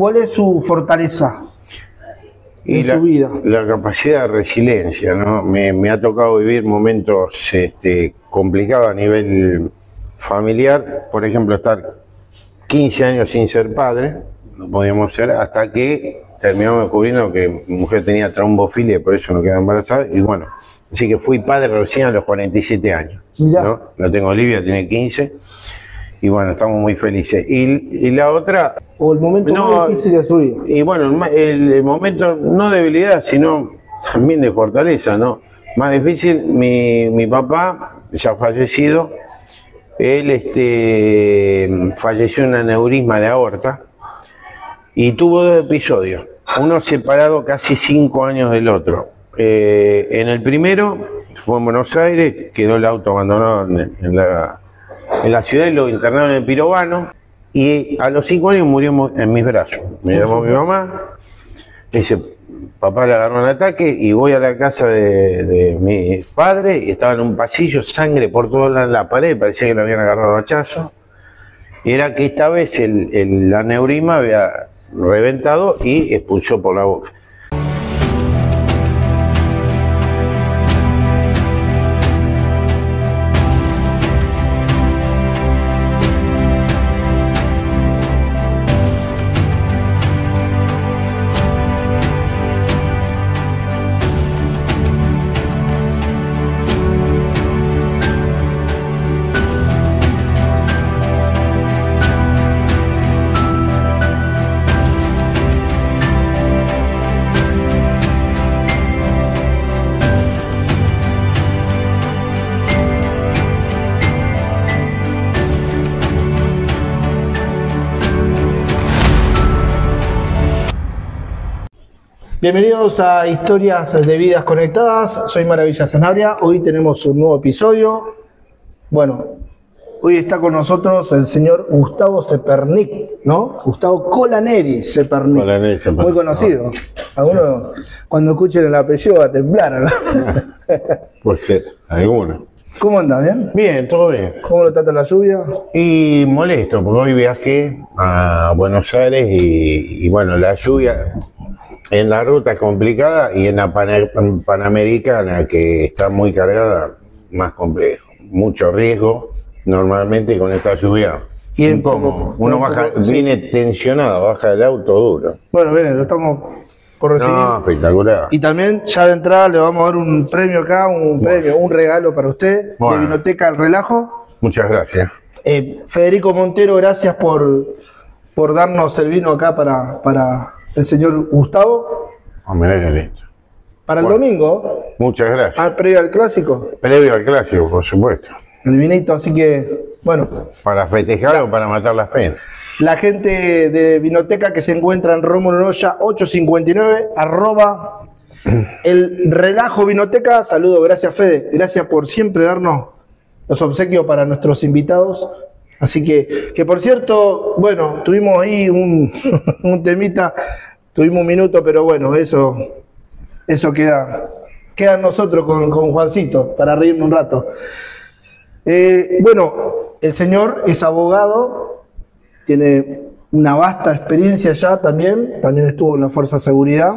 ¿Cuál es su fortaleza en su vida? La capacidad de resiliencia, ¿no? Me ha tocado vivir momentos complicados a nivel familiar. Por ejemplo, estar 15 años sin ser padre, no podíamos ser, hasta que terminamos descubriendo que mi mujer tenía trombofilia y por eso no quedaba embarazada. Y bueno, así que fui padre recién a los 47 años. ¿No? La tengo Olivia, tiene 15. Y bueno, estamos muy felices. Y la otra... O el momento más difícil de su vida. Y bueno, el momento no de debilidad, sino también de fortaleza, ¿no? Más difícil, mi papá, ya fallecido, él falleció en un aneurisma de aorta y tuvo 2 episodios, uno separado casi 5 años del otro. En el primero, fue en Buenos Aires, quedó el auto abandonado en la ciudad y lo internaron en el Pirovano. Y a los 5 años murió en mis brazos. Me llamó mi mamá, me dice, papá le agarró un ataque y voy a la casa de mi padre y estaba en un pasillo, sangre por toda la pared, parecía que lo habían agarrado a hachazo. Y era que esta vez el aneurisma había reventado y expulsó por la boca. Bienvenidos a Historias de Vidas Conectadas, soy Maravilla Sanabria, hoy tenemos un nuevo episodio. Bueno, hoy está con nosotros el señor Gustavo Cepernik, ¿no? Gustavo Colaneri Cepernik, muy conocido. Algunos cuando escuchen el apellido va a temblar, ¿no? Pues sí, algunos. ¿Cómo anda? ¿Bien? Bien, todo bien. ¿Cómo lo trata la lluvia? Y molesto, porque hoy viajé a Buenos Aires y bueno, la lluvia... En la ruta complicada y en la Panamericana, que está muy cargada, más complejo. Mucho riesgo, normalmente con esta lluvia. Incómodo. Uno baja, viene tensionado, baja del auto duro. Bueno, bien, lo estamos por recibir. No, espectacular. Y también, ya de entrada, le vamos a dar un premio acá, un regalo para usted, de Vinoteca El Relajo. Muchas gracias. Federico Montero, gracias por darnos el vino acá para el señor Gustavo. Oh, mirá qué lindo. Para el domingo. Muchas gracias. Previo al clásico. Previo al clásico, por supuesto. El vinito, así que, bueno. Para festejar o para matar las penas. La gente de Vinoteca que se encuentra en Rómulo Noya 859, @ El Relajo Vinoteca. Saludo, gracias Fede. Gracias por siempre darnos los obsequios para nuestros invitados. Así que por cierto, bueno, tuvimos ahí un temita, tuvimos un minuto, pero bueno, eso queda en nosotros con Juancito, para reírnos un rato. Bueno, el señor es abogado, tiene una vasta experiencia ya también estuvo en la Fuerza de Seguridad.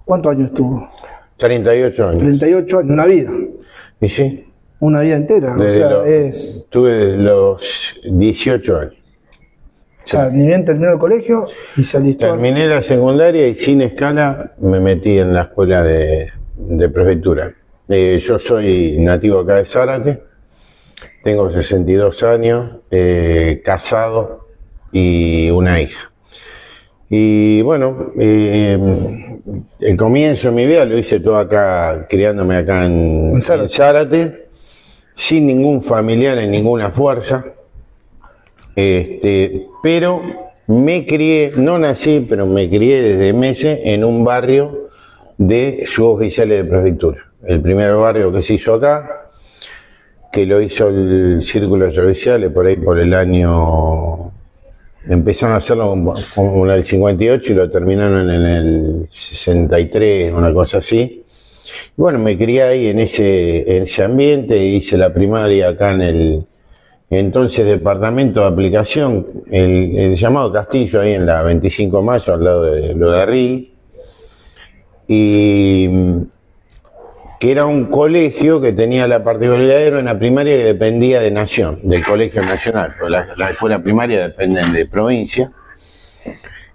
¿Cuántos años estuvo? 38 años. 38 años, una vida. ¿Y sí? Una vida entera, Tuve desde los 18 años. O sea, ni bien terminó el colegio y se alistó. Terminé la secundaria y sin escala me metí en la escuela de prefectura. Yo soy nativo acá de Zárate, tengo 62 años, casado y una hija. Y bueno, el comienzo de mi vida lo hice todo acá, criándome acá en Zárate. Sin ningún familiar en ninguna fuerza, pero me crié, no nací, pero me crié desde meses en un barrio de suboficiales de prefectura. El primer barrio que se hizo acá, que lo hizo el Círculo de Suboficiales por ahí por el año, empezaron a hacerlo como en el 58 y lo terminaron en el 63, una cosa así. Bueno, me crié ahí en ese ambiente, hice la primaria acá en entonces departamento de aplicación, el llamado Castillo, ahí en la 25 de mayo, al lado de lo de Arri, y que era un colegio que tenía la particularidad, era una primaria que dependía de Nación, del Colegio Nacional, la escuela primaria dependen de provincia.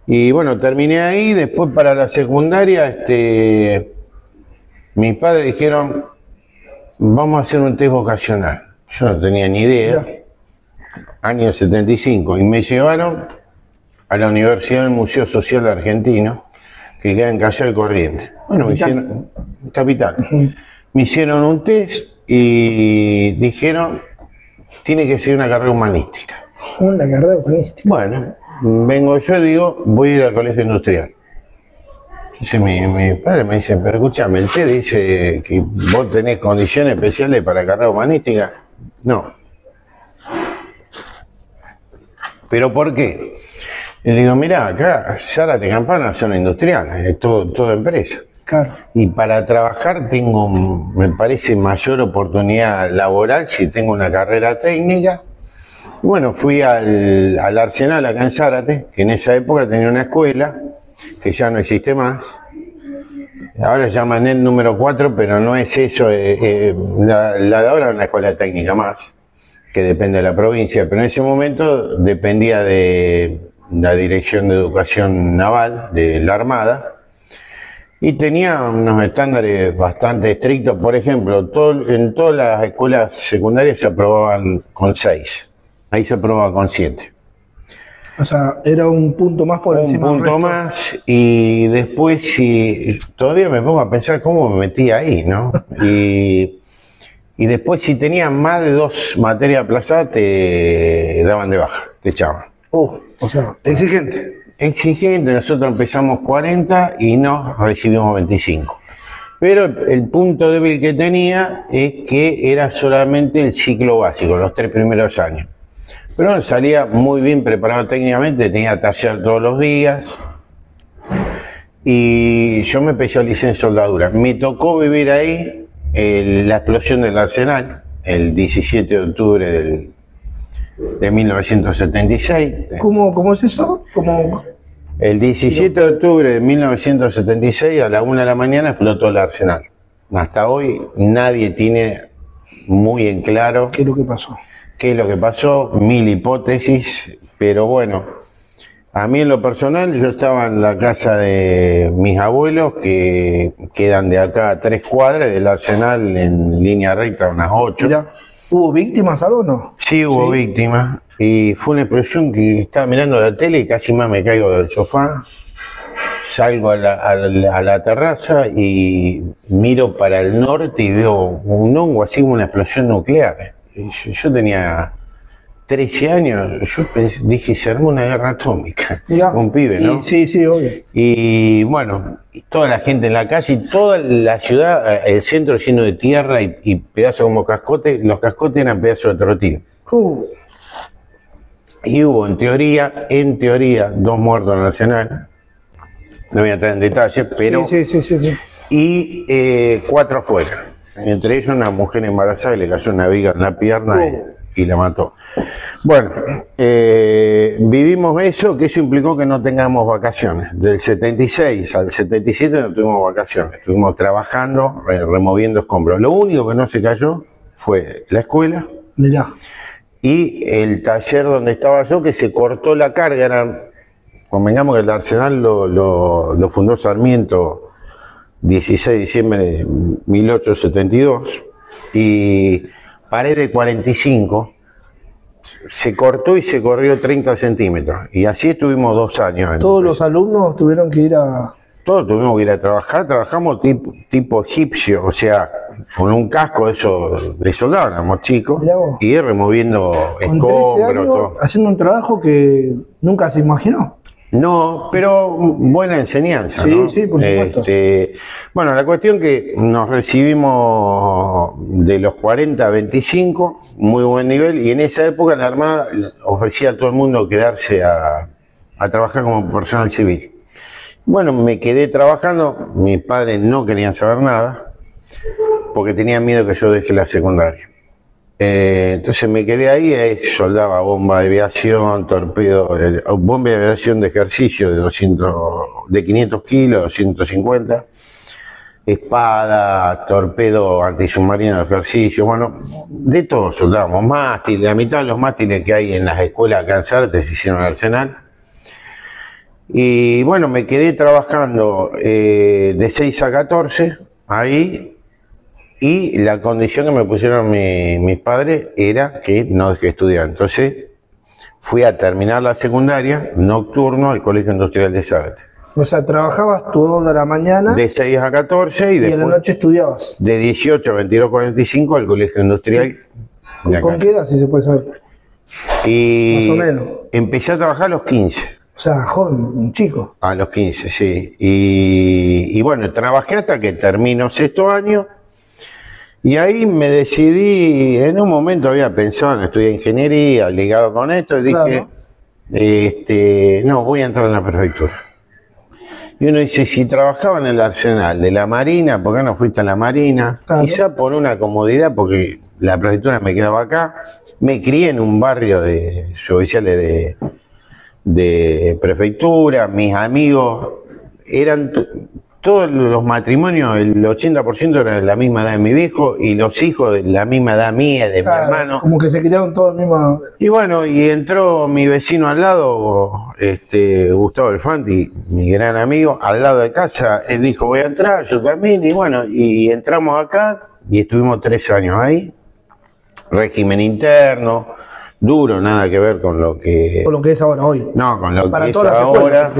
Y bueno, terminé ahí. Después para la secundaria, mis padres dijeron, vamos a hacer un test vocacional. Yo no tenía ni idea, año 75, y me llevaron a la Universidad del Museo Social Argentino, que queda en Callao de Corrientes. Bueno, me hicieron, capital. Me hicieron un test y dijeron, tiene que ser una carrera humanística. Una carrera humanística. Bueno, vengo yo y digo, voy a ir al colegio industrial. Entonces mi padre me dice, pero escúchame, el test dice que vos tenés condiciones especiales para carrera humanística. No. ¿Pero por qué? Le digo, mirá, acá Zárate Campana son industriales, es todo empresa. Claro. Y para trabajar tengo, me parece, mayor oportunidad laboral si tengo una carrera técnica. Bueno, fui al Arsenal acá en Zárate, que en esa época tenía una escuela, que ya no existe más. Ahora se llama NET número 4, pero no es eso, la de ahora es una escuela técnica más, que depende de la provincia, pero en ese momento dependía de la Dirección de Educación Naval de la Armada, y tenía unos estándares bastante estrictos. Por ejemplo, en todas las escuelas secundarias se aprobaban con 6, ahí se aprobaba con 7. O sea, era un punto más por encima. Un punto más, y después si todavía me pongo a pensar cómo me metí ahí, ¿no? Y después si tenías más de 2 materias aplazadas te daban de baja, te echaban. O sea, exigente. Exigente, nosotros empezamos 40 y nos recibimos 25. Pero el punto débil que tenía es que era solamente el ciclo básico, los 3 primeros años. Pero salía muy bien preparado técnicamente, tenía taller todos los días. Y yo me especialicé en soldadura. Me tocó vivir ahí la explosión del Arsenal, el 17 de octubre de 1976. ¿Cómo es eso? El 17 de octubre de 1976 a la 1 de la mañana explotó el Arsenal. Hasta hoy nadie tiene muy en claro ¿Qué es lo que pasó? Qué es lo que pasó, 1000 hipótesis, pero bueno, a mí en lo personal, yo estaba en la casa de mis abuelos, que quedan de acá a 3 cuadras del Arsenal en línea recta, unas 8. Mirá, ¿hubo víctimas algo o no? Sí, hubo víctimas, y fue una explosión que estaba mirando la tele y casi más me caigo del sofá. Salgo a la terraza y miro para el norte y veo un hongo, así como una explosión nuclear. Yo tenía 13 años, yo dije, se armó una guerra atómica. Mirá, un pibe, ¿no? Sí, obvio. Y bueno, toda la gente en la calle, y toda la ciudad, el centro lleno de tierra y pedazos como cascotes. Los cascotes eran pedazos de trotil. Y hubo, en teoría, 2 muertos en el Arsenal. No voy a entrar en detalle, pero... Sí. Y 4 afuera. Entre ellos una mujer embarazada que le cayó una viga en la pierna y la mató. Bueno, vivimos eso, que eso implicó que no tengamos vacaciones. Del 76 al 77 no tuvimos vacaciones. Estuvimos trabajando, removiendo escombros. Lo único que no se cayó fue la escuela. Mirá. Y el taller donde estaba yo, que se cortó la carga. Convengamos que el Arsenal lo fundó Sarmiento 16 de diciembre de 1872, y pared de 45, se cortó y se corrió 30 centímetros, y así estuvimos 2 años. Todos los alumnos tuvieron que ir a... Todos tuvimos que ir a trabajar, trabajamos tipo egipcio, o sea, con un casco eso de soldado, éramos chicos, y removiendo escombros, todo. Haciendo un trabajo que nunca se imaginó. No, pero buena enseñanza, sí, ¿no? Sí, por supuesto. Bueno, la cuestión que nos recibimos de los 40 a 25, muy buen nivel, y en esa época la Armada ofrecía a todo el mundo quedarse a trabajar como personal civil. Bueno, me quedé trabajando, mis padres no querían saber nada, porque tenían miedo que yo deje la secundaria. Entonces me quedé ahí, soldaba bomba de aviación, torpedo, bomba de aviación de ejercicio de 500 kilos, 250, espada, torpedo antisubmarino de ejercicio, bueno, de todo soldábamos, mástiles, la mitad de los mástiles que hay en las escuelas acá en Zárate se hicieron al Arsenal. Y bueno, me quedé trabajando de 6 a 14 ahí. Y la condición que me pusieron mis padres era que no dejé de estudiar. Entonces fui a terminar la secundaria nocturno al Colegio Industrial de Zárate. O sea, trabajabas toda la mañana. De 6 a 14 y después en la noche estudiabas. De 18 a 22:45 al Colegio Industrial. ¿Con qué edad, si se puede saber? Y más o menos. Empecé a trabajar a los 15. O sea, joven, un chico. A los 15, sí. Y bueno, trabajé hasta que terminó sexto año. Y ahí me decidí, en un momento había pensado en estudiar ingeniería, ligado con esto, y dije, claro, no, voy a entrar en la prefectura. Y uno dice, si trabajaba en el Arsenal de la Marina, ¿por qué no fuiste a la Marina? Claro. Quizá por una comodidad, porque la prefectura me quedaba acá. Me crié en un barrio de suboficiales de prefectura, mis amigos eran... Todos los matrimonios, el 80% eran de la misma edad de mi viejo y los hijos de la misma edad mía, de claro, mi hermano. Como que se criaron todos mismos. Y bueno, y entró mi vecino al lado, Gustavo Elfanti, mi gran amigo, al lado de casa. Él dijo, voy a entrar, yo también. Y bueno, y entramos acá y estuvimos 3 años ahí. Régimen interno, duro, nada que ver con lo que... Con lo que es ahora, hoy. No, con lo que es ahora...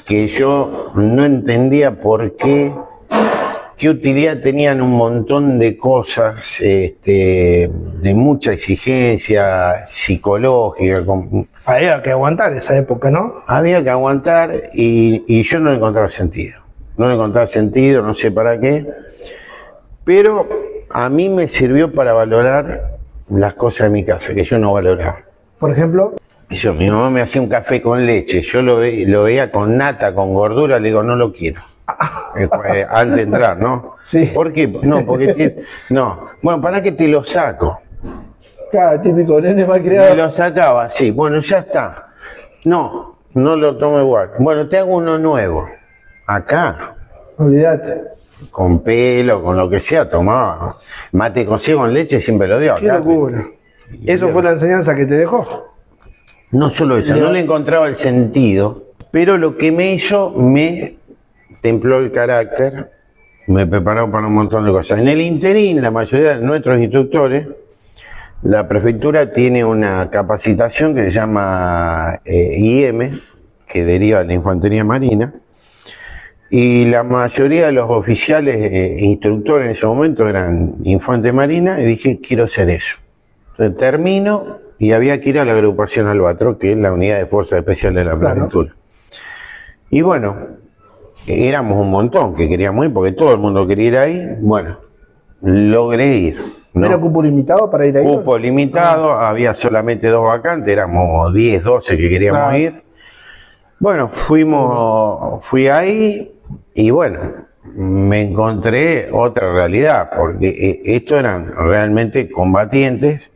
que yo no entendía por qué utilidad tenían un montón de cosas, de mucha exigencia psicológica. Había que aguantar esa época, ¿no? Había que aguantar y yo no le encontraba sentido. No le encontraba sentido, no sé para qué, pero a mí me sirvió para valorar las cosas de mi casa, que yo no valoraba. Por ejemplo... Mi mamá me hacía un café con leche, yo lo veía con nata, con gordura, le digo, no lo quiero. Antes de entrar, ¿no? Sí. ¿Por qué? No, porque... No. Bueno, ¿para qué te lo saco? Claro, típico nene malcriado. Me lo sacaba, sí. Bueno, ya está. No lo tomo igual. Bueno, te hago uno nuevo. Acá. Olvídate. Con pelo, con lo que sea, tomaba. Mate cocido con leche siempre lo dio. Qué locura. ¿Eso fue la enseñanza que te dejó? No solo eso, no le encontraba el sentido, pero lo que me hizo, me templó el carácter, me preparó para un montón de cosas. En el interín, la mayoría de nuestros instructores, la prefectura tiene una capacitación que se llama IM, que deriva de la Infantería Marina, y la mayoría de los oficiales instructores en ese momento eran Infante Marina, y dije, quiero hacer eso. Entonces termino... Y había que ir a la agrupación Albatros, que es la unidad de fuerza especial de la prefectura. Y bueno, éramos un montón que queríamos ir, porque todo el mundo quería ir ahí. Bueno, logré ir. ¿No era cupo limitado para ir ahí? Cupo limitado, había solamente 2 vacantes, éramos 10, 12 que queríamos ir. Bueno, fui ahí y bueno, me encontré otra realidad, porque estos eran realmente combatientes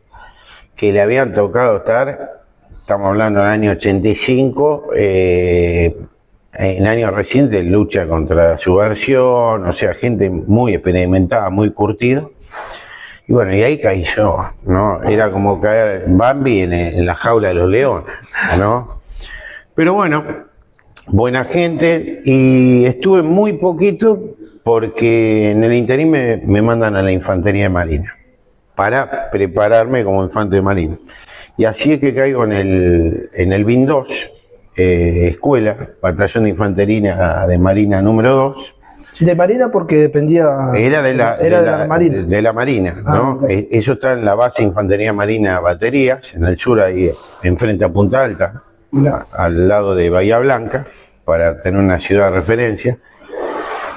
que le habían tocado estar, estamos hablando del año 85, en años recientes, lucha contra la subversión, o sea, gente muy experimentada, muy curtida. Y bueno, y ahí caí yo, ¿no? Era como caer Bambi en la jaula de los leones, ¿no? Pero bueno, buena gente, y estuve muy poquito porque en el interín me mandan a la Infantería Marina para prepararme como infante de marina. Y así es que caigo en el BIN 2, escuela, batallón de infantería de marina número 2. ¿De marina porque dependía? Era de la marina. De la marina, ¿no? Okay. Eso está en la base Infantería Marina Baterías, en el sur, ahí enfrente a Punta Alta, al lado de Bahía Blanca, para tener una ciudad de referencia.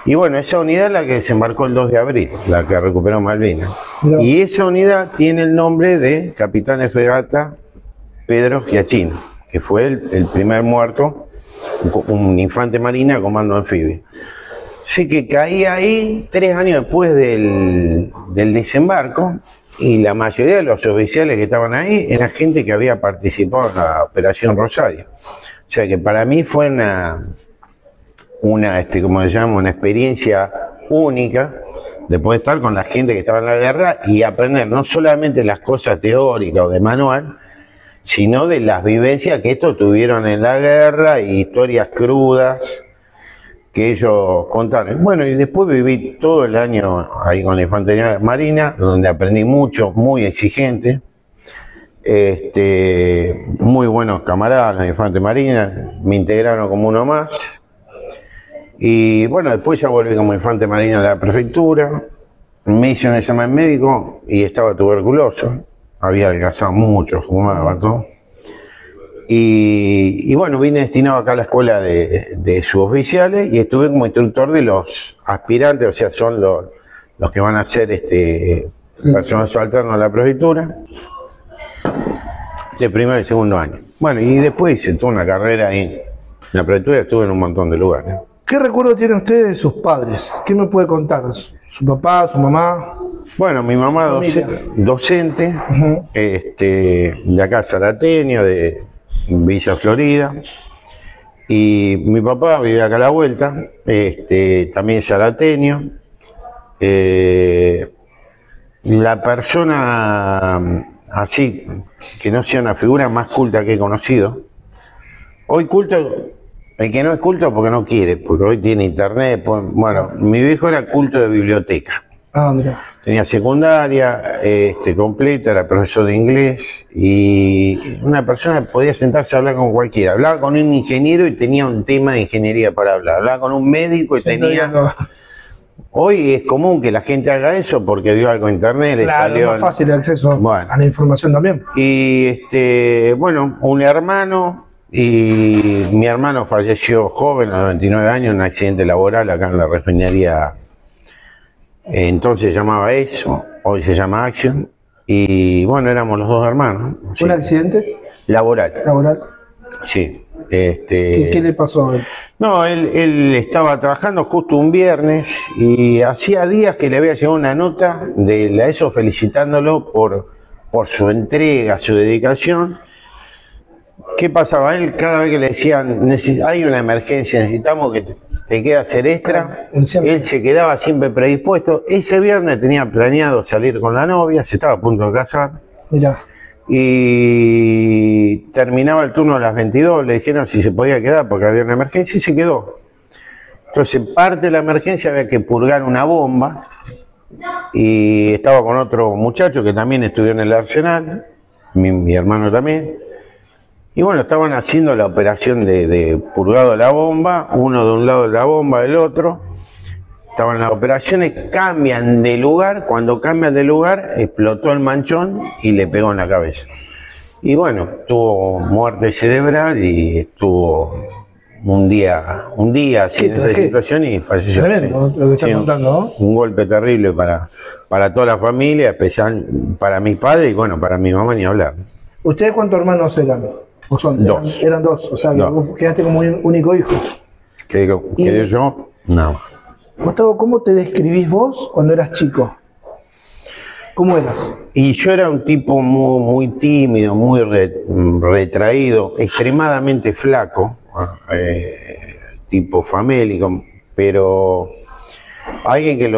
Y bueno, esa unidad es la que desembarcó el 2 de abril, la que recuperó Malvinas. No. Y esa unidad tiene el nombre de capitán de fragata Pedro Giachino, que fue el primer muerto, un infante marina comando anfibio. Así que caí ahí 3 años después del desembarco, y la mayoría de los oficiales que estaban ahí era gente que había participado en la Operación Rosario. O sea que para mí fue como se llama, una experiencia única de poder estar con la gente que estaba en la guerra y aprender no solamente las cosas teóricas o de manual, sino de las vivencias que estos tuvieron en la guerra y historias crudas que ellos contaron. Bueno, y después viví todo el año ahí con la Infantería Marina, donde aprendí mucho, muy exigente. Muy buenos camaradas, la Infantería Marina, me integraron como uno más. Y bueno, después ya volví como Infante Marina a la prefectura, me hice un examen médico y estaba tuberculoso, había adelgazado mucho, fumaba todo. Y bueno, vine destinado acá a la escuela de suboficiales y estuve como instructor de los aspirantes, o sea, son los que van a ser personal subalterno a la prefectura, de primero y segundo año. Bueno, y después hice toda una carrera ahí en la prefectura, estuve en un montón de lugares. ¿Qué recuerdo tiene usted de sus padres? ¿Qué me puede contar? ¿Su papá, su mamá? Bueno, mi mamá docente, de acá zarateño, de Villa Florida, y mi papá vive acá a la vuelta, también zarateño. La persona así, que no sea una figura más culta que he conocido, hoy culto. El que no es culto porque no quiere, porque hoy tiene internet. Bueno, mi viejo era culto de biblioteca. Ah, mira. Tenía secundaria completa, era profesor de inglés y una persona que podía sentarse a hablar con cualquiera. Hablaba con un ingeniero y tenía un tema de ingeniería para hablar. Hablaba con un médico y tenía... No. Hoy es común que la gente haga eso porque vio algo en internet. Claro, es más fácil el acceso a la información también. Y bueno, un hermano... Y mi hermano falleció joven, a los 29 años, en un accidente laboral acá en la refinería. Entonces se llamaba eso, hoy se llama Action. Y bueno, éramos los dos hermanos. Sí. ¿Un accidente? Laboral. ¿Laboral? Sí. ¿Qué le pasó a él? No, él estaba trabajando justo un viernes y hacía días que le había llegado una nota de la ESO felicitándolo por su entrega, su dedicación. ¿Qué pasaba? Él cada vez que le decían, hay una emergencia, necesitamos que te quede a hacer extra, él se quedaba siempre predispuesto. Ese viernes tenía planeado salir con la novia, se estaba a punto de casar. Mirá. Y terminaba el turno a las 22, le dijeron si se podía quedar porque había una emergencia y se quedó. Entonces, parte de la emergencia había que purgar una bomba y estaba con otro muchacho que también estudió en el Arsenal, mi hermano también. Y bueno, estaban haciendo la operación de purgado de la bomba, uno de un lado de la bomba, del otro. Estaban las operaciones, cambian de lugar, cuando cambian de lugar explotó el manchón y le pegó en la cabeza. Y bueno, tuvo muerte cerebral y estuvo un día así en esa situación y falleció. Tremendo, lo que está contando, ¿no? Un golpe terrible para toda la familia, especial para mi padre y bueno, para mi mamá ni hablar. ¿Ustedes cuántos hermanos eran? ¿O son? Dos. Eran dos, o sea, que vos quedaste como un único hijo. ¿Quedé yo? No. Gustavo, ¿cómo te describís vos cuando eras chico? ¿Cómo eras? Y yo era un tipo muy tímido, muy retraído, extremadamente flaco, tipo famélico, pero alguien que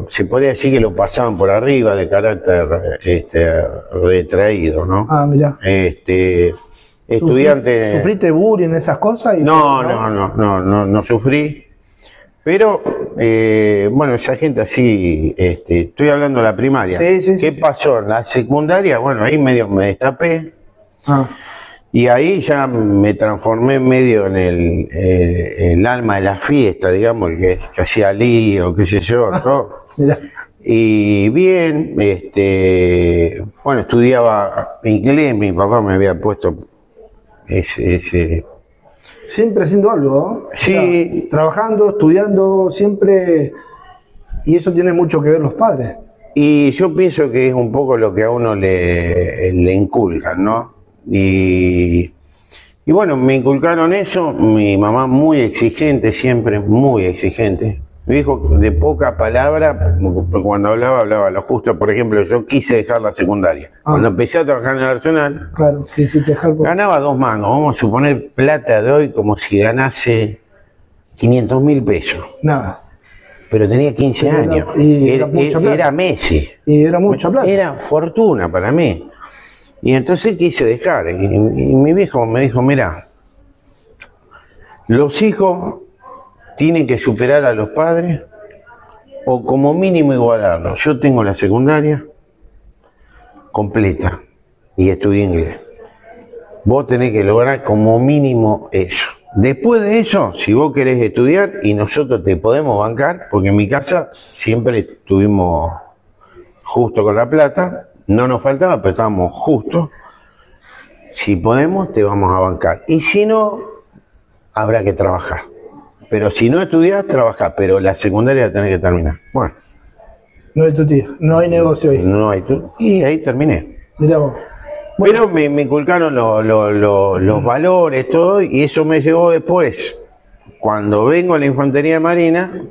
se podría decir que lo pasaban por arriba, de carácter retraído, ¿no? Ah, mirá. Estudiante. ¿Sufriste bullying, esas cosas? No sufrí. Pero, bueno, esa gente así, estoy hablando de la primaria. Sí, ¿Qué pasó? En la secundaria, bueno, ahí medio me destapé. Ah. Y ahí ya me transformé medio en el alma de la fiesta, digamos, el que hacía lío, qué sé yo, ¿no? Mirá. Y bien, bueno, estudiaba inglés, mi papá me había puesto ese Siempre haciendo algo, ¿no? Sí. O sea, trabajando, estudiando, siempre. Y eso tiene mucho que ver los padres. Y yo pienso que es un poco lo que a uno le inculcan, ¿no? Y bueno, me inculcaron eso, mi mamá muy exigente, siempre muy exigente. Mi viejo de poca palabra, cuando hablaba lo justo. Por ejemplo, yo quise dejar la secundaria. Cuando empecé a trabajar en el Arsenal, claro, sí, dejar ganaba 2 mangos. Vamos a suponer plata de hoy como si ganase 500.000 pesos. Nada. Pero tenía 15 años. Era Messi. Y era mucha plata. Era fortuna para mí. Y entonces quise dejar. Y mi viejo me dijo, mira, los hijos tienen que superar a los padres o como mínimo igualarlos. Yo tengo la secundaria completa y estudié inglés. Vos tenés que lograr como mínimo eso. Después de eso, si vos querés estudiar y nosotros te podemos bancar, porque en mi casa siempre estuvimos justo con la plata, no nos faltaba, pero estábamos justos. Si podemos, te vamos a bancar. Y si no, habrá que trabajar. Pero si no estudiás, trabajás, pero la secundaria la tenés que terminar. Bueno. No hay tu tía, no hay negocio ahí. No hay tu... Y ahí terminé. Mirá vos. Bueno. Pero me inculcaron los valores, todo, y eso me llevó después. Cuando vengo a la Infantería Marina,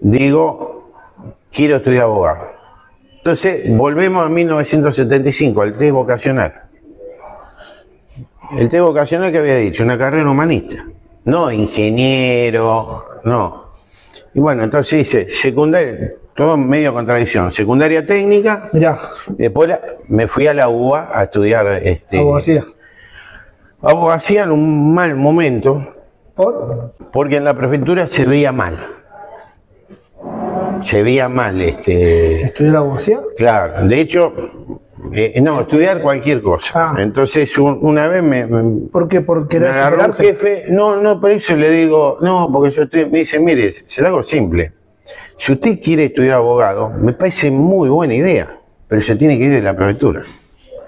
digo, quiero estudiar abogado. Entonces, volvemos a 1975, al test vocacional. El test vocacional que había dicho, una carrera humanista. No ingeniero, no. Y bueno, entonces hice secundaria, todo medio contradicción. Secundaria técnica. Mirá. Después me fui a la UBA a estudiar abogacía. Abogacía en un mal momento. ¿Por? Porque en la prefectura se veía mal. Se veía mal. ¿Estudiar abogacía? Claro, de hecho, no, estudiar cualquier cosa. Entonces una vez ¿Por qué? ¿Porque me agarró un jefe? No, por eso le digo, no, porque me dice, mire, será algo simple. Si usted quiere estudiar abogado, me parece muy buena idea, pero se tiene que ir de la prefectura.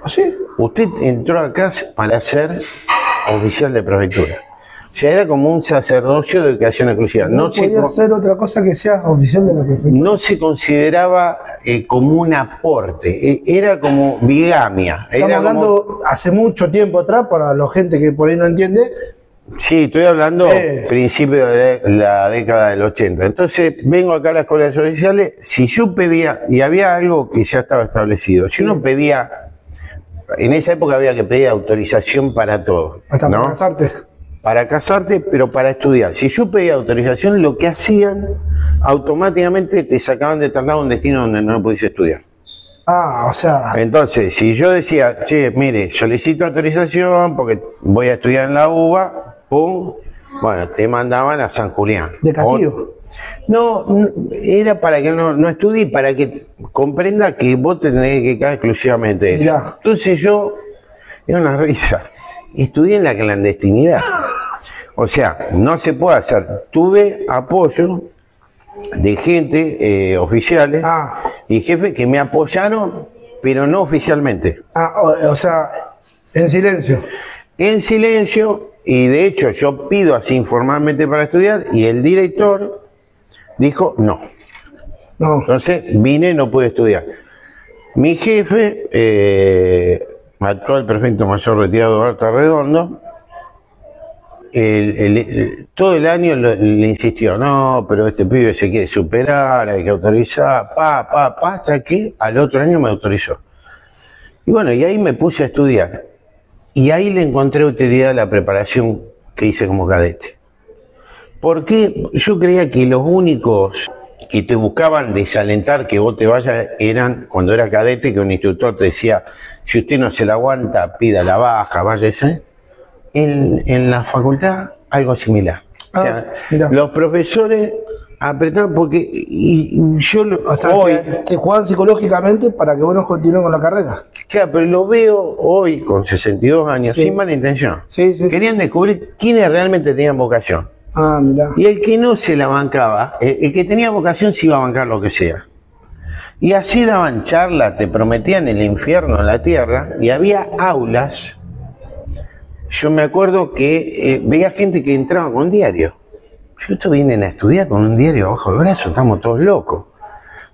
¿Ah, sí? Usted entró acá para ser oficial de prefectura. O sea, era como un sacerdocio de educación exclusiva. No podía hacer otra cosa que sea oficial de la prefectura. No se consideraba como un aporte, era como bigamia. Estamos hablando hace mucho tiempo atrás, para la gente que por ahí no entiende. Sí, estoy hablando principio de la década del 80. Entonces, vengo acá a las escuelas oficiales, si yo pedía, y había algo que ya estaba establecido, si uno pedía, en esa época había que pedir autorización para todo. Hasta ¿no? para casarte. Para casarte, pero para estudiar. Si yo pedía autorización, lo que hacían, automáticamente te sacaban de traslado a un destino donde no podías estudiar. O sea... Entonces, si yo decía, che, mire, solicito autorización porque voy a estudiar en la UBA, pum, bueno, te mandaban a San Julián. ¿De Castillo? No, era para que no estudie, para que comprenda que vos tenés que quedar exclusivamente eso. Mirá. Entonces yo, era una risa, estudié en la clandestinidad. O sea, no se puede hacer. Tuve apoyo de gente, oficiales y jefes que me apoyaron, pero no oficialmente. O sea, en silencio. En silencio, y de hecho yo pido así informalmente para estudiar, y el director dijo no. Entonces vine y no pude estudiar. Mi jefe, actual prefecto mayor retirado Alto Redondo, todo el año le insistió, no, pero este pibe se quiere superar, hay que autorizar, hasta que al otro año me autorizó. Y bueno, y ahí me puse a estudiar. Y ahí le encontré utilidad a la preparación que hice como cadete. Porque yo creía que los únicos que te buscaban desalentar que vos te vayas eran cuando era cadete, que un instructor te decía, si usted no se la aguanta, pida la baja, váyase. En la facultad, algo similar. O sea, los profesores apretaban porque yo hoy te juegan psicológicamente para que vos no continúes con la carrera. Claro, pero lo veo hoy con 62 años, sin mala intención. Querían descubrir quiénes realmente tenían vocación. Mirá. Y el que no se la bancaba, el que tenía vocación se iba a bancar lo que sea. Y así daban charlas, te prometían el infierno en la tierra, y había aulas. Yo me acuerdo que veía gente que entraba con diario. Estos vienen a estudiar con un diario abajo del brazo, estamos todos locos.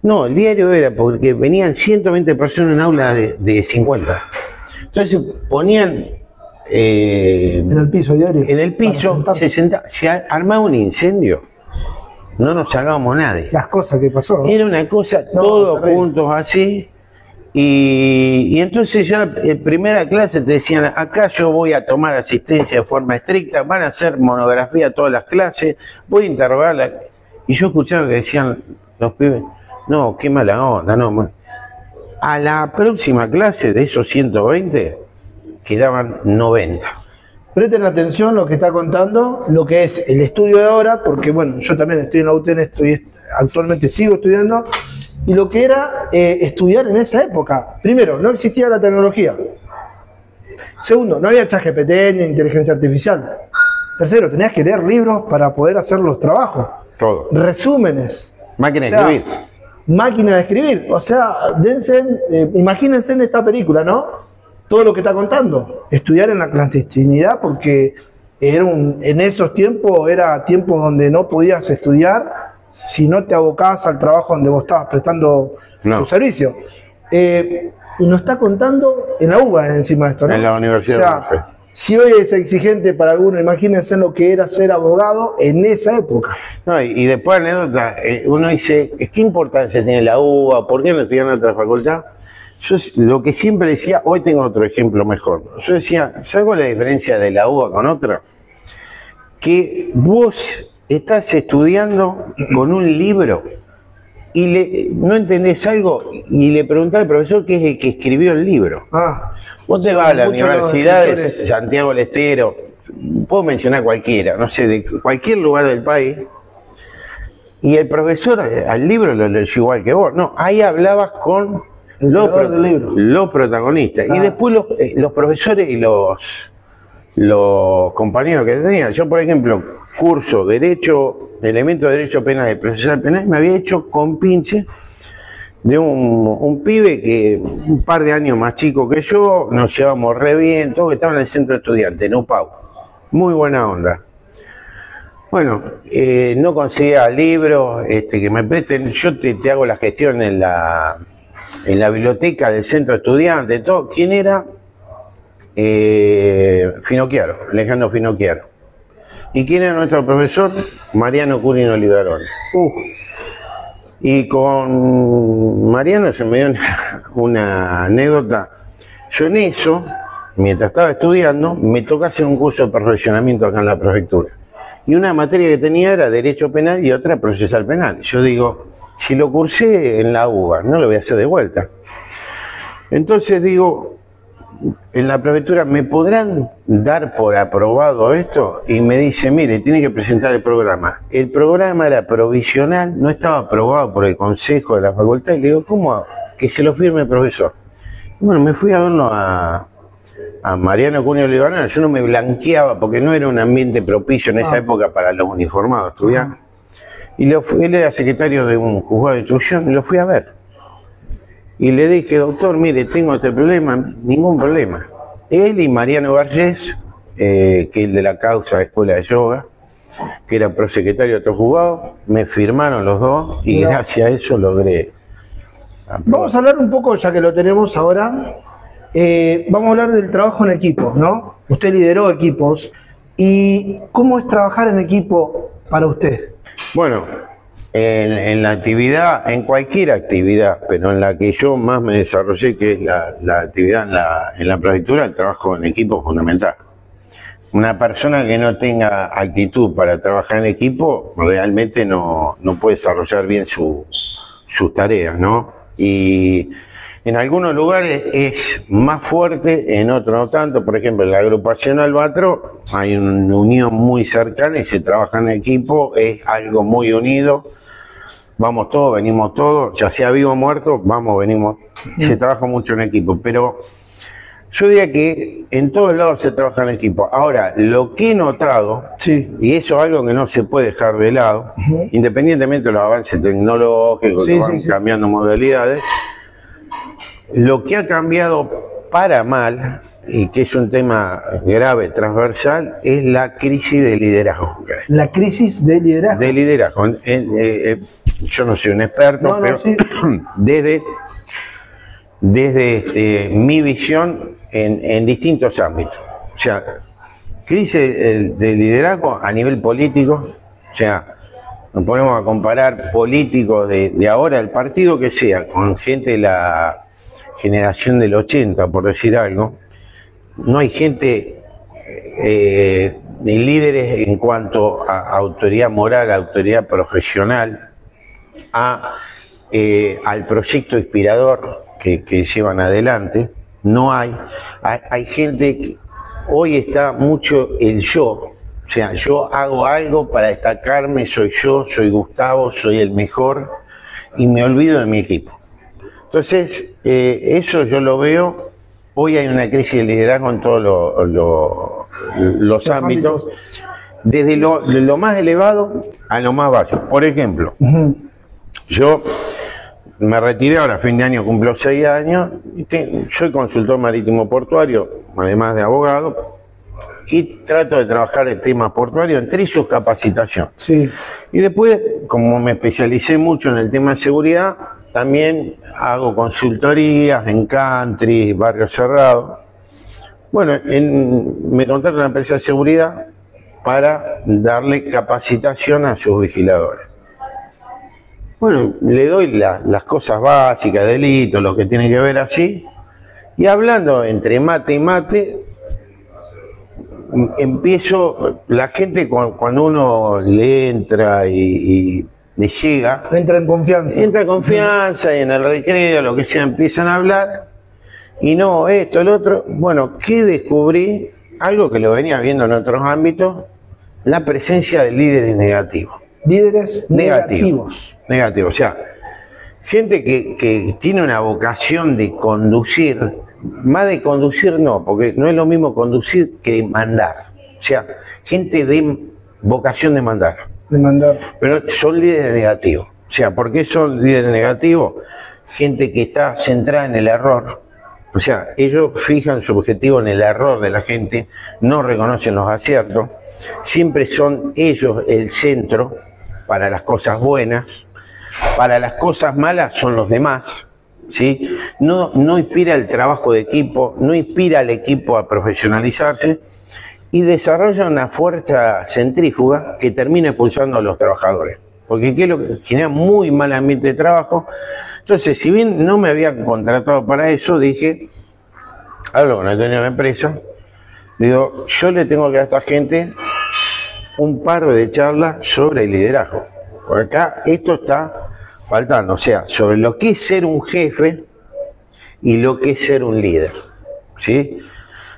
No, el diario era porque venían 120 personas en aula de 50. Entonces ponían... en el piso diario. En el piso se armaba un incendio. no nos salvamos nadie. Las cosas que pasó, ¿no? Era una cosa, No, todos terrible. juntos así. Y entonces ya en primera clase te decían, acá yo voy a tomar asistencia de forma estricta, van a hacer monografía todas las clases, voy a interrogarla. Y yo escuchaba que decían los pibes, no, qué mala onda, no. A la próxima clase de esos 120 quedaban 90. Presten atención a lo que está contando, lo que es el estudio de ahora, porque bueno, yo también estoy en la UTN, actualmente sigo estudiando, y lo que era estudiar en esa época. Primero, no existía la tecnología. Segundo, no había ChatGPT ni inteligencia artificial. Tercero, tenías que leer libros para poder hacer los trabajos. Todo. Resúmenes. Máquina de O sea, escribir. Máquina de escribir. O sea, imagínense en esta película, ¿no? Todo lo que está contando. Estudiar en la clandestinidad porque en esos tiempos era tiempos donde no podías estudiar si no te abocabas al trabajo donde vos estabas prestando tu servicio. Y nos está contando en la UBA encima de esto, ¿no? En la Universidad o sea, de Buenos Aires. Si hoy es exigente para algunos, imagínense lo que era ser abogado en esa época. No, y después anécdota, uno dice, ¿qué importancia tiene la UBA? ¿Por qué no estudian en otra facultad? Yo lo que siempre decía, hoy tengo otro ejemplo mejor. Yo decía, ¿sabes cuál es la diferencia de la UBA con otra? Que vos estás estudiando con un libro y no entendés algo y le preguntás al profesor que es el que escribió el libro. Vos te vas a la Universidad de Santiago del Estero, puedo mencionar cualquiera, no sé, de cualquier lugar del país, y el profesor al libro lo leyó igual que vos. No, ahí hablabas con los protagonistas. Y después los profesores y los compañeros que tenían. Yo, por ejemplo, curso Derecho, Elementos de Derecho Penal y Procesal Penal, me había hecho con pinche de un pibe que un par de años más chico que yo, nos llevamos re bien, todos que estaban en el centro de estudiantes, en UPAU. Muy buena onda. Bueno, no conseguía libros que me presten, yo te hago la gestión en la biblioteca del centro de estudiantes, todo. ¿Quién era? Finocchiaro, Alejandro Finocchiaro. ¿Y quién era nuestro profesor? Mariano Curino Olivarone. Y con Mariano se me dio una anécdota. Yo en eso, mientras estaba estudiando, me tocó hacer un curso de perfeccionamiento acá en la prefectura. Y una materia que tenía era Derecho Penal y otra Procesal Penal. Yo digo, si lo cursé en la UBA, no lo voy a hacer de vuelta. Entonces digo, en la prefectura, ¿me podrán dar por aprobado esto? Y me dice, mire, tiene que presentar el programa. El programa era provisional, no estaba aprobado por el consejo de la facultad. Y le digo, ¿cómo? Que se lo firme el profesor. Y bueno, me fui a verlo a Mariano Cunio Olivarone. Yo no me blanqueaba porque no era un ambiente propicio en esa época para los uniformados estudiar. Y él era secretario de un juzgado de instrucción y lo fui a ver. Y le dije, doctor, mire, tengo este problema, ningún problema. Él y Mariano Vergés, que es el de la causa de Escuela de Yoga, que era prosecretario de otro juzgado, me firmaron los dos y gracias a eso logré aprobar. Vamos a hablar un poco, ya que lo tenemos ahora, vamos a hablar del trabajo en equipo, ¿no? Usted lideró equipos. ¿Y cómo es trabajar en equipo para usted? Bueno, en la actividad, en cualquier actividad, pero en la que yo más me desarrollé, que es la actividad en la prefectura, el trabajo en equipo es fundamental. Una persona que no tenga actitud para trabajar en equipo realmente no puede desarrollar bien sus tareas, ¿no? Y en algunos lugares es más fuerte, en otros no tanto. Por ejemplo, en la agrupación Albatro hay una unión muy cercana y se trabaja en equipo, es algo muy unido. Vamos todos, venimos todos, ya sea vivo o muerto, vamos, venimos. Se trabaja mucho en equipo, pero yo diría que en todos lados se trabaja en equipo. Ahora, lo que he notado, y eso es algo que no se puede dejar de lado, independientemente de los avances tecnológicos, que van cambiando modalidades, lo que ha cambiado para mal, y que es un tema grave, transversal, es la crisis de liderazgo. La crisis de liderazgo. De liderazgo. Yo no soy un experto, pero desde mi visión en distintos ámbitos. O sea, crisis de liderazgo a nivel político, o sea, nos ponemos a comparar políticos de ahora, el partido que sea, con gente de la generación del 80, por decir algo, no hay gente de líderes en cuanto a autoridad moral, autoridad profesional, al proyecto inspirador que llevan adelante. No hay gente que hoy está mucho el yo. O sea, yo hago algo para destacarme, soy yo, soy Gustavo, soy el mejor, y me olvido de mi equipo. Entonces, eso yo lo veo. Hoy hay una crisis de liderazgo en todos los ámbitos, desde lo más elevado a lo más básico. Por ejemplo, yo me retiré ahora, fin de año cumplo 6 años, soy consultor marítimo portuario, además de abogado, y trato de trabajar el tema portuario, entre ellos capacitación. Sí. Y después, como me especialicé mucho en el tema de seguridad, también hago consultorías en country, barrio cerrado. Bueno, me contrata una empresa de seguridad para darle capacitación a sus vigiladores. Bueno, le doy las cosas básicas, delitos, lo que tiene que ver así, y hablando entre mate y mate, empiezo, la gente cuando uno le entra y le llega, entra en confianza. Entra en confianza y en el recreo, lo que sea, empiezan a hablar, y no, esto, el otro. Bueno, ¿qué descubrí? Algo que lo venía viendo en otros ámbitos, la presencia de líderes negativos. Líderes negativos. Negativos, o sea, gente que tiene una vocación de conducir, más de conducir no, porque no es lo mismo conducir que mandar. O sea, gente de vocación de mandar. Pero son líderes negativos. O sea, ¿por qué son líderes negativos? Gente que está centrada en el error. O sea, ellos fijan su objetivo en el error de la gente, no reconocen los aciertos, siempre son ellos el centro para las cosas buenas, para las cosas malas son los demás, ¿sí? No inspira el trabajo de equipo, no inspira al equipo a profesionalizarse y desarrolla una fuerza centrífuga que termina expulsando a los trabajadores, porque ¿qué es lo que genera? Muy mal ambiente de trabajo. Entonces, si bien no me habían contratado para eso, dije, hablo con el dueño de la empresa, digo, yo le tengo que dar a esta gente un par de charlas sobre el liderazgo. Porque acá esto está faltando, o sea, sobre lo que es ser un jefe y lo que es ser un líder, ¿sí?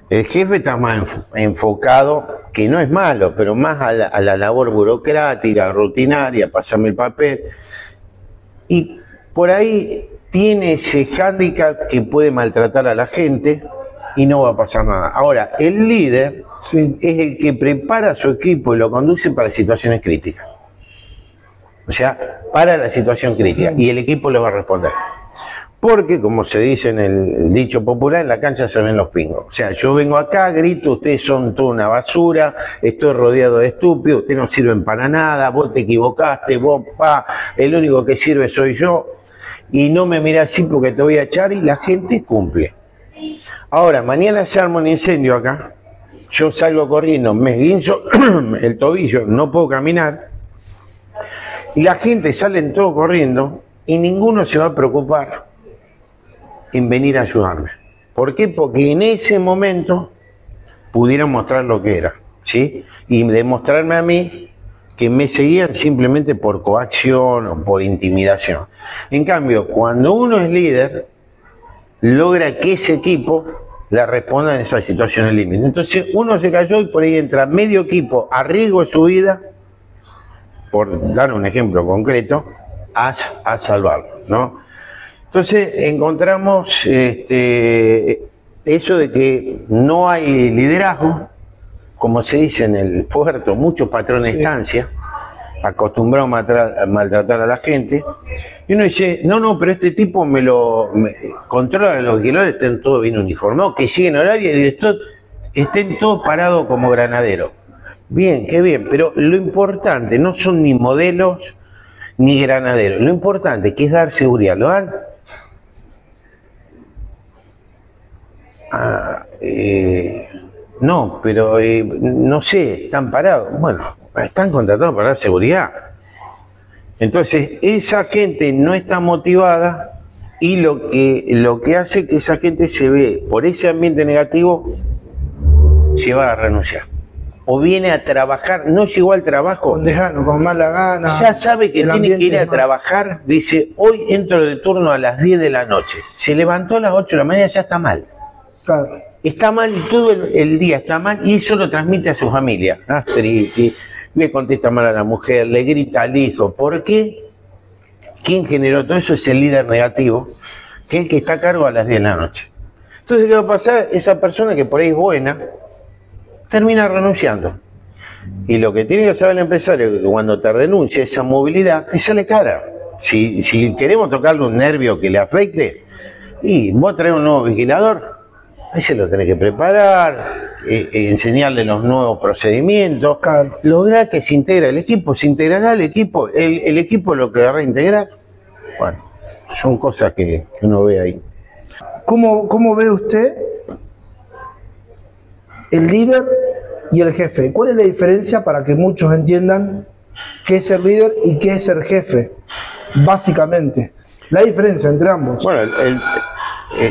El jefe está más enfocado, que no es malo, pero más a la labor burocrática, rutinaria, pasarme el papel. Y por ahí tiene ese hándicap que puede maltratar a la gente y no va a pasar nada. Ahora, el líder es el que prepara a su equipo y lo conduce para situaciones críticas. O sea, para la situación crítica. Y el equipo le va a responder. Porque, como se dice en el dicho popular, en la cancha se ven los pingos. O sea, yo vengo acá, grito, ustedes son toda una basura, estoy rodeado de estúpidos, ustedes no sirven para nada, vos te equivocaste, vos, el único que sirve soy yo. Y no me mirás así porque te voy a echar, y la gente cumple. Ahora, mañana se arma un incendio acá, yo salgo corriendo, me esguinzo el tobillo, no puedo caminar, y la gente sale todos corriendo, y ninguno se va a preocupar en venir a ayudarme. ¿Por qué? Porque en ese momento pudieron mostrar lo que era, ¿sí? Y demostrarme a mí que me seguían simplemente por coacción o por intimidación. En cambio, cuando uno es líder, logra que ese equipo le responda en esa situación límite. Entonces uno se cayó y por ahí entra medio equipo a riesgo de su vida, por dar un ejemplo concreto, a salvarlo, ¿no? Entonces encontramos eso de que no hay liderazgo, como se dice en el puerto, muchos patrones de estancia, acostumbrados a maltratar a la gente, y uno dice, no, pero este tipo me controla a los vigiladores, estén todos bien uniformados, que siguen horario y estén todos parados como granaderos. Bien, qué bien, pero lo importante no son ni modelos ni granaderos, lo importante que es dar seguridad, ¿lo dan? No, pero no sé, están parados. Bueno, están contratados para dar seguridad. Entonces, esa gente no está motivada y lo que hace que esa gente se ve por ese ambiente negativo, se va a renunciar. O viene a trabajar, no llegó al trabajo. Con desgano, con mala gana. Ya sabe que tiene que ir a trabajar, dice, hoy entro de turno a las 10 de la noche. Se levantó a las 8 de la mañana, ya está mal. Claro. Está mal, todo el día está mal y eso lo transmite a su familia. Triste, le contesta mal a la mujer, le grita al hijo. ¿Por qué? ¿Quién generó todo eso? Es el líder negativo, que es el que está a cargo a las 10 de la noche. Entonces, ¿qué va a pasar? Esa persona que por ahí es buena, termina renunciando. Y lo que tiene que saber el empresario es que cuando te renuncia esa movilidad, te sale cara. Si queremos tocarle un nervio que le afecte, y vos traes un nuevo vigilador, ahí se lo tenés que preparar, enseñarle los nuevos procedimientos, Claro. lograr que se integre el equipo, se integrará el equipo, el equipo lo que va a reintegrar. Bueno, son cosas que uno ve ahí. ¿Cómo ve usted el líder y el jefe? ¿Cuál es la diferencia para que muchos entiendan qué es el líder y qué es el jefe? Básicamente, la diferencia entre ambos. Bueno,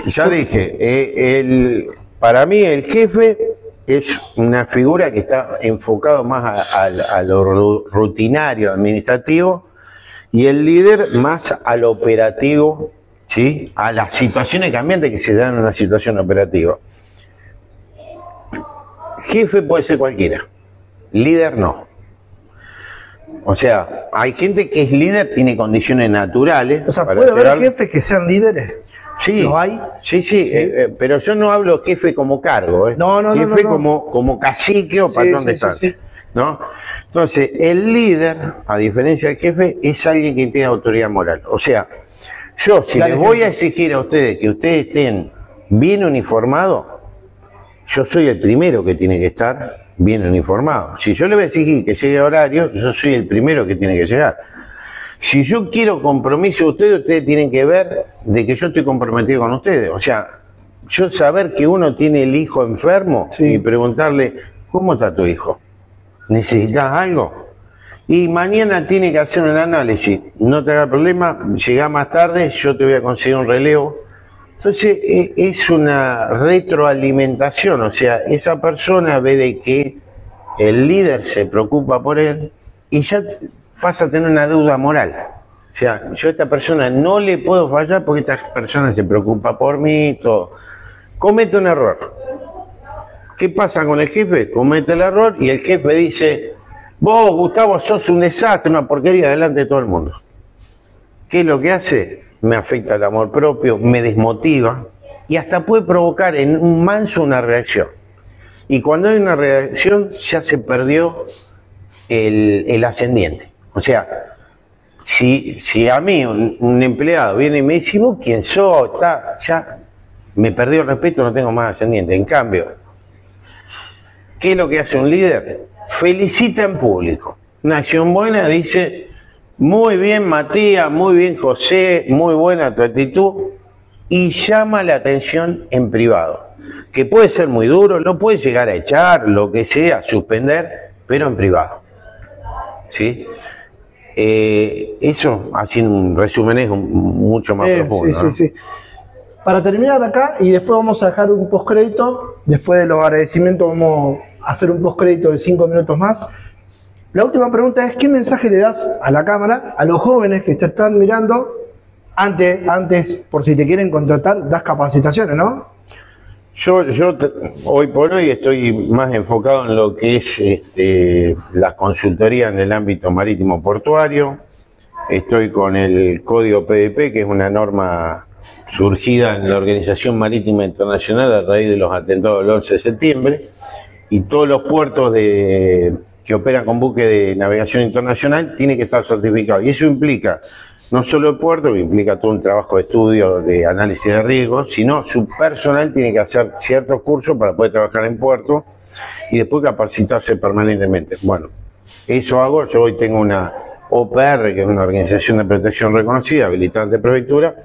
ya dije, para mí el jefe es una figura que está enfocado más a lo rutinario, administrativo, y el líder más a lo operativo, ¿sí? A las situaciones cambiantes que se dan en una situación operativa. Jefe puede ser cualquiera, líder no. O sea, hay gente que es líder, tiene condiciones naturales. O sea, para ¿puede hacer haber algo. jefes que sean líderes? Sí, ¿Los hay? sí, pero yo no hablo jefe como cargo, No, jefe no. como cacique o patrón de estancia, ¿no? Entonces, el líder, a diferencia del jefe, es alguien que tiene autoridad moral. O sea, yo si les voy a exigir a ustedes que ustedes estén bien uniformados, yo soy el primero que tiene que estar bien uniformado. Si yo le voy a exigir que llegue a horario, yo soy el primero que tiene que llegar. Si yo quiero compromiso de ustedes tienen que ver de que yo estoy comprometido con ustedes. O sea, yo saber que uno tiene el hijo enfermo y preguntarle, ¿cómo está tu hijo? ¿Necesitas algo? Y mañana tiene que hacer un análisis. No te haga problema, llega más tarde, yo te voy a conseguir un relevo. Entonces, es una retroalimentación. O sea, esa persona ve de que el líder se preocupa por él y ya pasa a tener una deuda moral. O sea, yo a esta persona no le puedo fallar porque esta persona se preocupa por mí, todo. Comete un error. ¿Qué pasa con el jefe? Comete el error y el jefe dice, vos, Gustavo, sos un desastre, una porquería delante de todo el mundo. ¿Qué es lo que hace? Me afecta el amor propio, me desmotiva y hasta puede provocar en un manso una reacción. Y cuando hay una reacción ya se perdió el ascendiente. O sea, si a mí un empleado viene y me dice, ¿vos quién sos? Ya me perdió el respeto, no tengo más ascendiente. En cambio, ¿qué es lo que hace un líder? Felicita en público. Una acción buena dice, muy bien Matías, muy bien José, muy buena tu actitud, y llama la atención en privado. Que puede ser muy duro, lo puede llegar a echar, lo que sea, suspender, pero en privado. ¿Sí? Eso, haciendo un resumen, es mucho más profundo. ¿no? Sí. Para terminar acá, y después vamos a dejar un postcrédito, después de los agradecimientos vamos a hacer un postcrédito de 5 minutos más. La última pregunta es, ¿qué mensaje le das a la cámara, a los jóvenes que te están mirando? Antes, por si te quieren contratar, das capacitaciones, ¿no? Yo hoy por hoy estoy más enfocado en lo que es las consultorías en el ámbito marítimo portuario. Estoy con el código PDP, que es una norma surgida en la Organización Marítima Internacional a raíz de los atentados del 11 de septiembre. Y todos los puertos que operan con buques de navegación internacional tienen que estar certificados. Y eso implica no solo el puerto, que implica todo un trabajo de estudio, de análisis de riesgos, sino su personal tiene que hacer ciertos cursos para poder trabajar en puerto y después capacitarse permanentemente. Bueno, eso hago. Yo hoy tengo una OPR, que es una organización de protección reconocida, habilitada ante prefectura,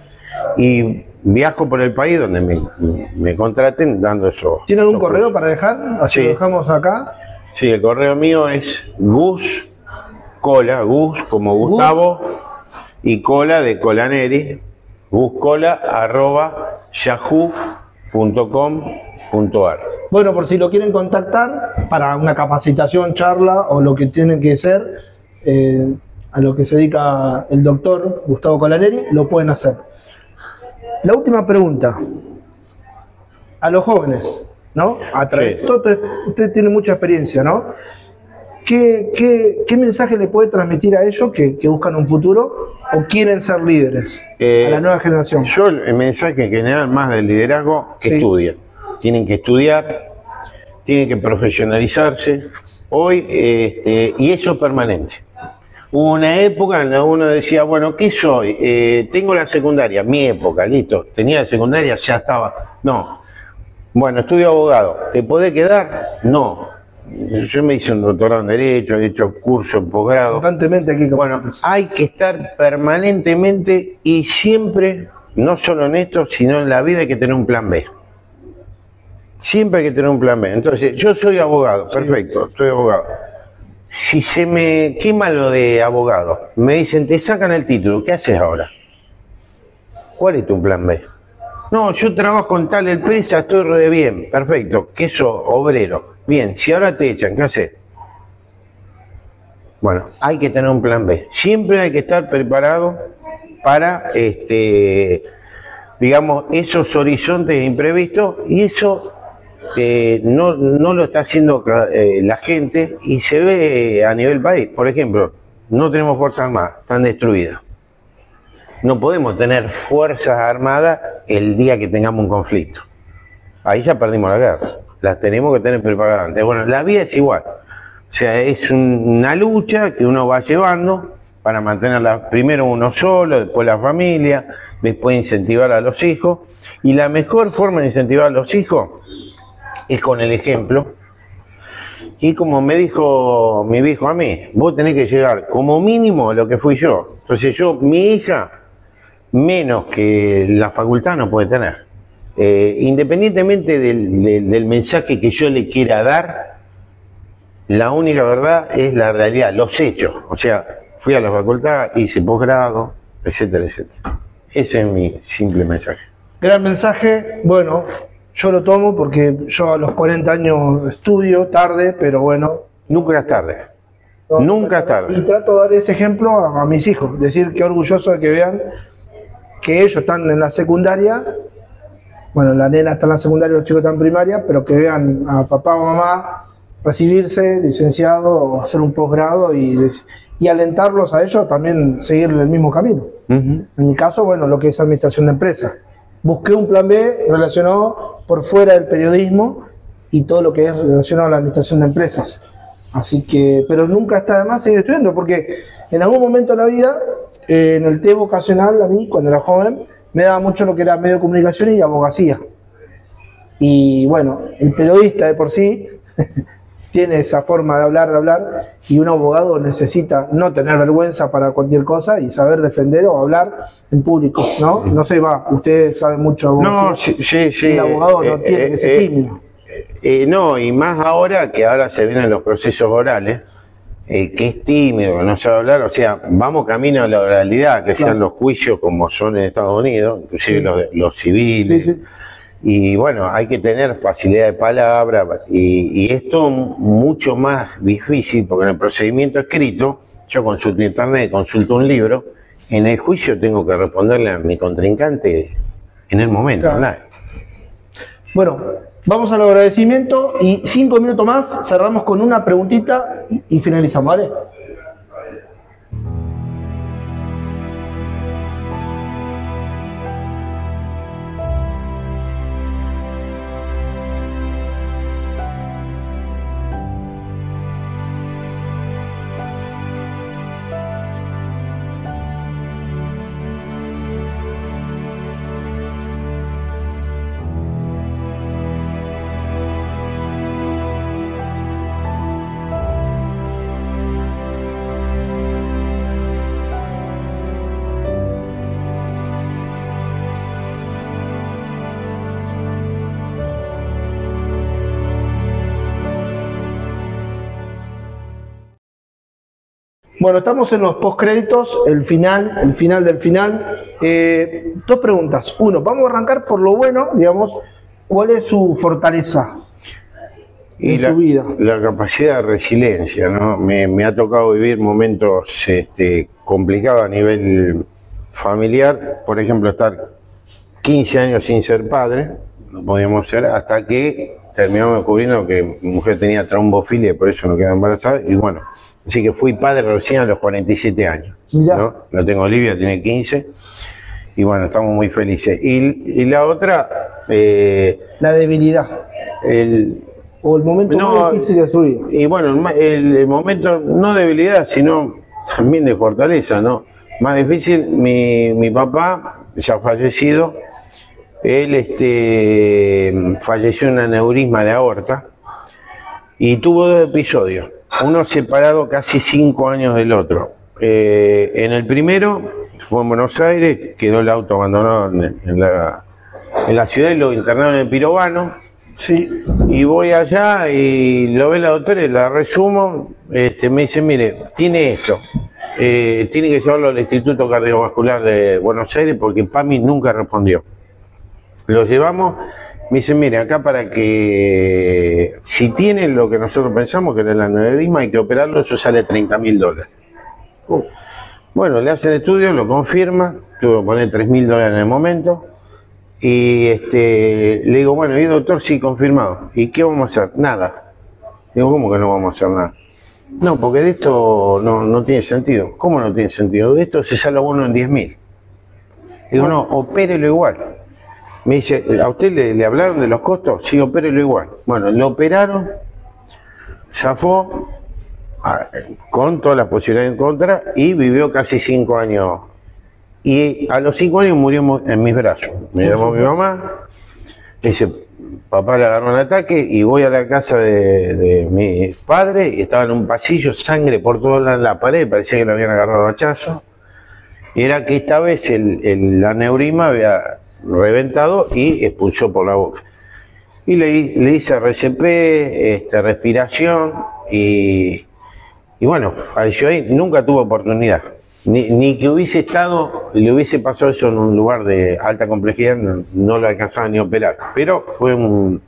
y viajo por el país donde me contraten dando eso. ¿Tiene algún correo para dejar? Así lo dejamos acá. Sí, el correo mío es Gus como Gustavo, y Cola de Colaneri, buscola@yahoo.com.ar. Bueno, por si lo quieren contactar para una capacitación, charla o lo que tiene que ser, a lo que se dedica el doctor Gustavo Colaneri, lo pueden hacer. La última pregunta. A los jóvenes, ¿no? A través, Sí. usted tiene mucha experiencia, ¿no? ¿Qué mensaje le puede transmitir a ellos que buscan un futuro o quieren ser líderes a la nueva generación? Yo el mensaje en general más del liderazgo, que Sí. estudien. Tienen que estudiar, tienen que profesionalizarse. Hoy, y eso es permanente. Hubo una época en la que uno decía, bueno, ¿qué soy? Tengo la secundaria, mi época, listo. Tenía la secundaria, ya estaba. No. Bueno, estudio abogado. ¿Te podés quedar? No. Yo me hice un doctorado en Derecho, he hecho cursos, posgrado. Constantemente aquí. Bueno, hay que estar permanentemente y siempre, no solo en esto, sino en la vida hay que tener un plan B. Siempre hay que tener un plan B. Entonces, yo soy abogado, perfecto, soy abogado. Si se me quema lo de abogado, me dicen, te sacan el título, ¿qué haces ahora? ¿Cuál es tu plan B? No, yo trabajo en tal empresa, estoy re bien, perfecto, que eso, obrero. Bien, si ahora te echan, ¿qué haces? Bueno, hay que tener un plan B. Siempre hay que estar preparado para, digamos, esos horizontes imprevistos, y eso no lo está haciendo la gente, y se ve a nivel país. Por ejemplo, no tenemos Fuerzas Armadas, están destruidas. No podemos tener Fuerzas Armadas el día que tengamos un conflicto. Ahí ya perdimos la guerra. Las tenemos que tener preparadas antes. Bueno, la vida es igual. O sea, es una lucha que uno va llevando para mantenerla, primero uno solo, después la familia, después incentivar a los hijos. Y la mejor forma de incentivar a los hijos es con el ejemplo. Y como me dijo mi viejo a mí, vos tenés que llegar como mínimo a lo que fui yo. Entonces mi hija, menos que la facultad no puede tener. Independientemente del mensaje que yo le quiera dar, la única verdad es la realidad, los hechos. O sea, fui a la facultad, hice posgrado, etcétera, etcétera. Ese es mi simple mensaje. Gran mensaje. Bueno, yo lo tomo porque yo a los 40 años estudio tarde, pero bueno. Nunca es tarde. No, Nunca es tarde. Y trato de dar ese ejemplo a mis hijos. Decir que orgulloso de que vean que ellos están en la secundaria. Bueno, la nena está en la secundaria, los chicos están en primaria, pero que vean a papá o mamá recibirse, licenciado, o hacer un posgrado y alentarlos a ellos también seguir el mismo camino. En mi caso, bueno, lo que es administración de empresas. Busqué un plan B relacionado por fuera del periodismo y todo lo que es relacionado a la administración de empresas. Así que, pero nunca está de más seguir estudiando, porque en algún momento de la vida, en el test vocacional, a mí, cuando era joven, me daba mucho lo que era medio de comunicación y abogacía. Y bueno, el periodista de por sí tiene esa forma de hablar, y un abogado necesita no tener vergüenza para cualquier cosa y saber defender o hablar en público, ¿no? No sé, usted sabe mucho de abogacía. No, sí. El abogado no tiene que ser tímido. No, y más ahora que ahora se vienen los procesos orales, que es tímido, que no sabe hablar, o sea, vamos camino a la oralidad, que sean los juicios como son en Estados Unidos, inclusive los civiles. Sí. Y bueno, hay que tener facilidad de palabra, y esto mucho más difícil, porque en el procedimiento escrito, yo consulto internet, consulto un libro, en el juicio tengo que responderle a mi contrincante en el momento. Claro. Bueno, vamos al agradecimiento y 5 minutos más, cerramos con una preguntita y finalizamos, ¿vale? Bueno, estamos en los postcréditos, el final del final. Dos preguntas. Uno, vamos a arrancar por lo bueno, digamos, ¿cuál es su fortaleza en su vida? La capacidad de resiliencia, ¿no? Me ha tocado vivir momentos complicados a nivel familiar, por ejemplo, estar 15 años sin ser padre, no podíamos ser, hasta que terminamos descubriendo que mi mujer tenía trombofilia y por eso no quedaba embarazada, y bueno, así que fui padre recién a los 47 años, ¿no? La tengo Olivia, tiene 15, y bueno, estamos muy felices. Y la otra... la debilidad. O el momento más difícil de su vida. Y bueno, el momento, no de debilidad, sino también de fortaleza, ¿no? Más difícil, mi papá, ya fallecido, él falleció en un aneurisma de aorta y tuvo dos episodios, uno separado casi 5 años del otro. En el primero fue en Buenos Aires, quedó el auto abandonado en la ciudad y lo internaron en el Pirovano. Sí. Y voy allá y lo ve la doctora y la resumo, me dice, mire, tiene esto, tiene que llevarlo al Instituto Cardiovascular de Buenos Aires porque PAMI nunca respondió. Lo llevamos, me dice, mire, acá para que, si tiene lo que nosotros pensamos que era el aneurisma, hay que operarlo, eso sale $30.000. Bueno, le hacen el estudio, lo confirma, tuve que poner $3.000 en el momento. Y le digo, bueno, y doctor, sí, confirmado. ¿Y qué vamos a hacer? Nada. Digo, ¿cómo que no vamos a hacer nada? No, porque de esto no tiene sentido. ¿Cómo no tiene sentido? De esto se sale uno en 10.000. Digo, no, opérelo igual. Me dice, ¿a usted le hablaron de los costos? Sí, opérelo igual. Bueno, lo operaron, zafó, con todas las posibilidades en contra, y vivió casi 5 años. Y a los 5 años murió en mis brazos. Me llamó mi mamá, me dice, papá le agarró un ataque y voy a la casa de mi padre y estaba en un pasillo, sangre por toda la pared, parecía que lo habían agarrado a hachazo. Y era que esta vez el aneurisma había reventado y expulsó por la boca. Y le hice RCP, respiración y bueno, falleció ahí, nunca tuvo oportunidad. Ni que hubiese estado, le hubiese pasado eso en un lugar de alta complejidad, no lo alcanzaba ni a operar. Pero fue un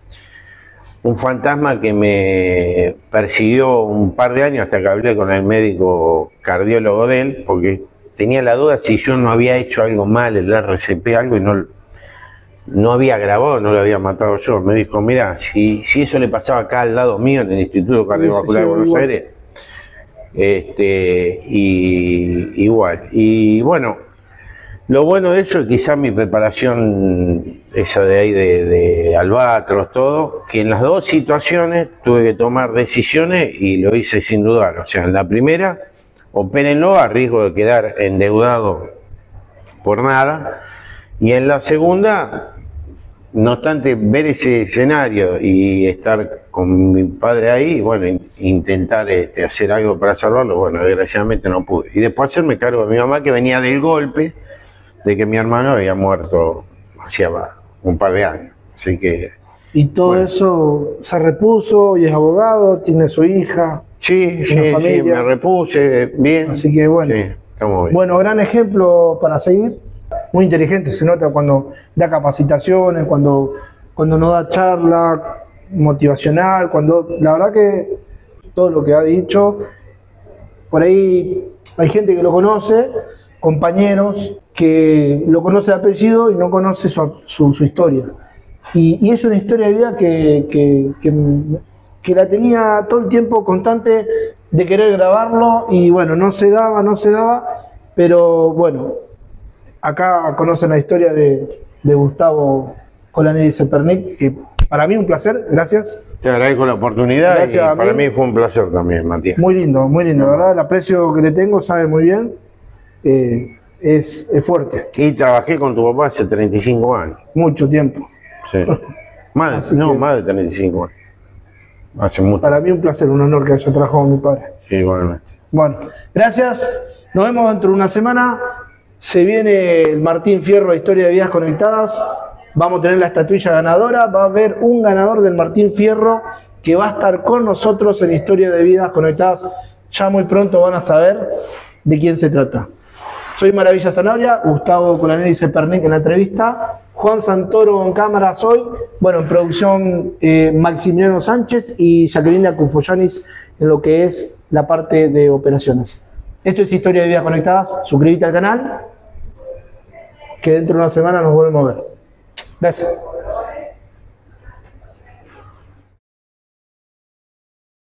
fantasma que me persiguió un par de años hasta que hablé con el médico cardiólogo de él, porque tenía la duda si yo no había hecho algo mal, el RCP, algo, y no había grabado, no lo había matado yo. Me dijo, mira, si eso le pasaba acá al lado mío, en el Instituto Cardiovascular de Buenos Aires, igual. Y bueno, lo bueno de eso es quizás mi preparación, esa de ahí de Albatros, todo, que en las dos situaciones tuve que tomar decisiones y lo hice sin dudar. O sea, en la primera, opérenlo a riesgo de quedar endeudado por nada, y en la segunda, no obstante ver ese escenario y estar con mi padre ahí, bueno, intentar hacer algo para salvarlo, bueno, desgraciadamente no pude. Y después hacerme cargo de mi mamá, que venía del golpe de que mi hermano había muerto hacía un par de años. Así que... Y todo eso se repuso y es abogado, tiene su hija. Sí, me repuse bien. Así que bueno. Sí, estamos bien. Bueno, gran ejemplo para seguir. Muy inteligente, se nota cuando da capacitaciones, cuando nos da charla motivacional, la verdad que todo lo que ha dicho, por ahí hay gente que lo conoce, compañeros que lo conoce de apellido y no conoce su historia. Y es una historia de vida que la tenía todo el tiempo constante de querer grabarlo y bueno, no se daba, pero bueno, acá conocen la historia de Gustavo Colaneri Zepernik, que para mí un placer, gracias. Te agradezco la oportunidad. Gracias, y para mí fue un placer también, Matías. Muy lindo, la verdad, el aprecio que le tengo, sabe muy bien, es fuerte. Y trabajé con tu papá hace 35 años. Mucho tiempo. Sí. más de 35 años. Hace mucho. Para mí un placer, un honor que haya trabajado con mi padre. Sí, igualmente. Bueno, gracias, nos vemos dentro de una semana. Se viene el Martín Fierro de Historia de Vidas Conectadas. Vamos a tener la estatuilla ganadora. Va a haber un ganador del Martín Fierro que va a estar con nosotros en Historia de Vidas Conectadas. Ya muy pronto van a saber de quién se trata. Soy Maravilla Zanabria, Gustavo Colaneri y Cepernic en la entrevista, Juan Santoro en cámara soy, bueno, en producción Maximiliano Sánchez y Jacqueline Cufoyanis en lo que es la parte de operaciones. Esto es Historia de Vidas Conectadas, suscríbete al canal, que dentro de una semana nos volvemos a ver. Gracias.